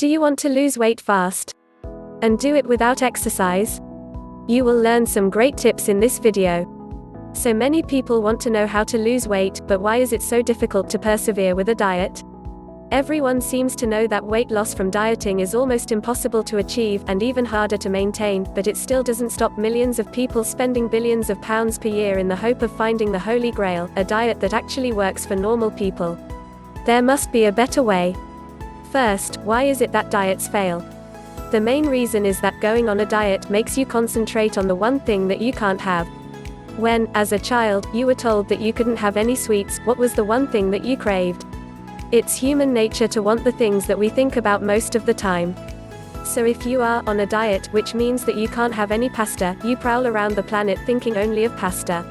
Do you want to lose weight fast? And do it without exercise? You will learn some great tips in this video. So many people want to know how to lose weight, but why is it so difficult to persevere with a diet? Everyone seems to know that weight loss from dieting is almost impossible to achieve, and even harder to maintain, but it still doesn't stop millions of people spending billions of pounds per year in the hope of finding the Holy Grail, a diet that actually works for normal people. There must be a better way. First, why is it that diets fail? The main reason is that going on a diet makes you concentrate on the one thing that you can't have. When, as a child, you were told that you couldn't have any sweets, what was the one thing that you craved? It's human nature to want the things that we think about most of the time. So if you are on a diet, which means that you can't have any pasta, you prowl around the planet thinking only of pasta.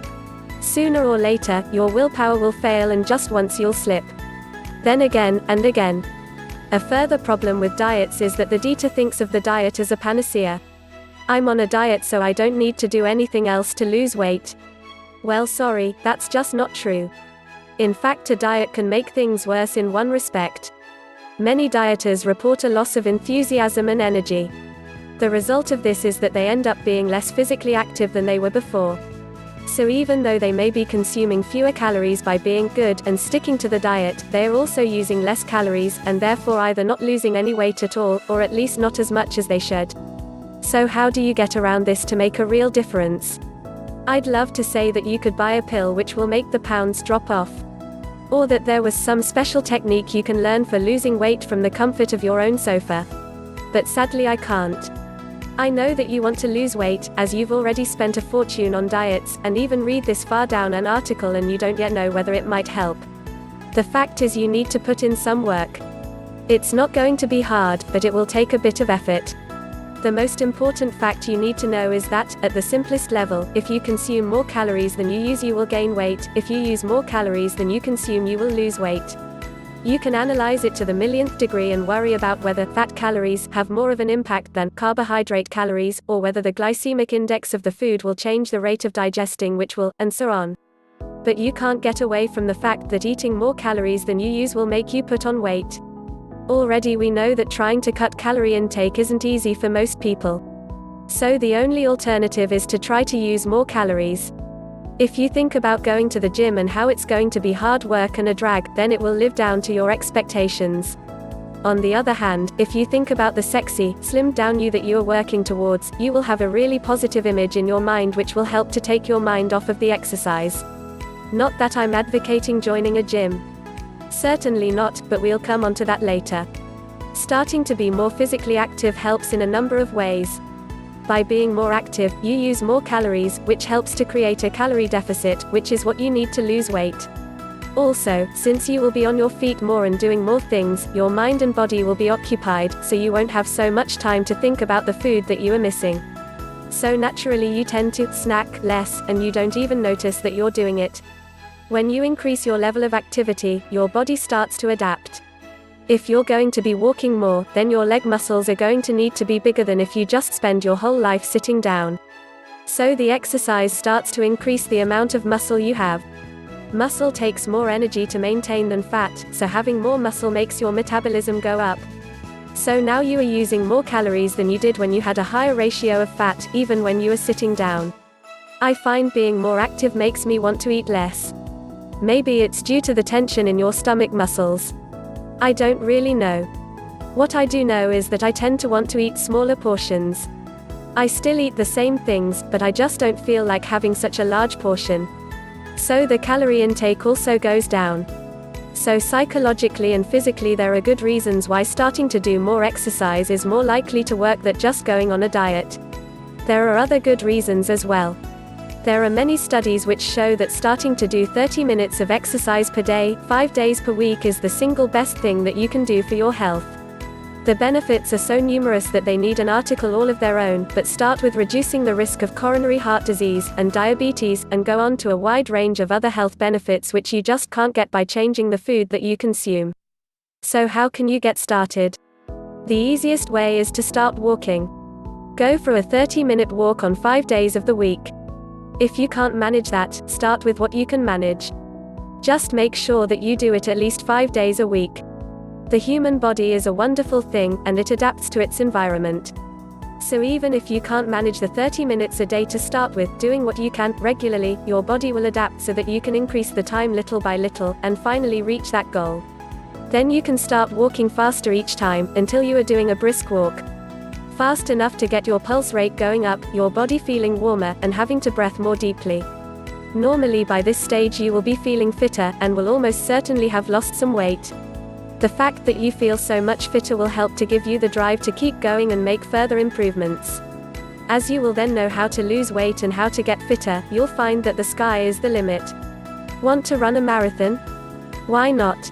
Sooner or later, your willpower will fail and just once you'll slip. Then again, and again. A further problem with diets is that the dietitian thinks of the diet as a panacea. I'm on a diet so I don't need to do anything else to lose weight. Well, sorry, that's just not true. In fact, a diet can make things worse in one respect. Many dieters report a loss of enthusiasm and energy. The result of this is that they end up being less physically active than they were before. So even though they may be consuming fewer calories by being good and sticking to the diet, they are also using less calories, and therefore either not losing any weight at all, or at least not as much as they should. So how do you get around this to make a real difference? I'd love to say that you could buy a pill which will make the pounds drop off. Or that there was some special technique you can learn for losing weight from the comfort of your own sofa. But sadly I can't. I know that you want to lose weight, as you've already spent a fortune on diets, and even read this far down an article and you don't yet know whether it might help. The fact is you need to put in some work. It's not going to be hard, but it will take a bit of effort. The most important fact you need to know is that, at the simplest level, if you consume more calories than you use you will gain weight, if you use more calories than you consume you will lose weight. You can analyze it to the millionth degree and worry about whether fat calories have more of an impact than carbohydrate calories, or whether the glycemic index of the food will change the rate of digesting which will, and so on. But you can't get away from the fact that eating more calories than you use will make you put on weight. Already we know that trying to cut calorie intake isn't easy for most people. So the only alternative is to try to use more calories. If you think about going to the gym and how it's going to be hard work and a drag, then it will live down to your expectations. On the other hand, if you think about the sexy, slimmed down you that you are working towards, you will have a really positive image in your mind which will help to take your mind off of the exercise. Not that I'm advocating joining a gym. Certainly not, but we'll come onto that later. Starting to be more physically active helps in a number of ways. By being more active, you use more calories, which helps to create a calorie deficit, which is what you need to lose weight. Also, since you will be on your feet more and doing more things, your mind and body will be occupied, so you won't have so much time to think about the food that you are missing. So naturally you tend to snack less, and you don't even notice that you're doing it. When you increase your level of activity, your body starts to adapt. If you're going to be walking more, then your leg muscles are going to need to be bigger than if you just spend your whole life sitting down. So the exercise starts to increase the amount of muscle you have. Muscle takes more energy to maintain than fat, so having more muscle makes your metabolism go up. So now you are using more calories than you did when you had a higher ratio of fat, even when you were sitting down. I find being more active makes me want to eat less. Maybe it's due to the tension in your stomach muscles. I don't really know. What I do know is that I tend to want to eat smaller portions. I still eat the same things, but I just don't feel like having such a large portion. So the calorie intake also goes down. So psychologically and physically there are good reasons why starting to do more exercise is more likely to work than just going on a diet. There are other good reasons as well. There are many studies which show that starting to do 30 minutes of exercise per day, 5 days per week is the single best thing that you can do for your health. The benefits are so numerous that they need an article all of their own, but start with reducing the risk of coronary heart disease, and diabetes, and go on to a wide range of other health benefits which you just can't get by changing the food that you consume. So how can you get started? The easiest way is to start walking. Go for a 30-minute walk on 5 days of the week. If you can't manage that, start with what you can manage. Just make sure that you do it at least 5 days a week. The human body is a wonderful thing, and it adapts to its environment. So even if you can't manage the 30 minutes a day to start with, doing what you can regularly, your body will adapt so that you can increase the time little by little, and finally reach that goal. Then you can start walking faster each time, until you are doing a brisk walk. Fast enough to get your pulse rate going up, your body feeling warmer, and having to breathe more deeply. Normally by this stage you will be feeling fitter, and will almost certainly have lost some weight. The fact that you feel so much fitter will help to give you the drive to keep going and make further improvements. As you will then know how to lose weight and how to get fitter, you'll find that the sky is the limit. Want to run a marathon? Why not?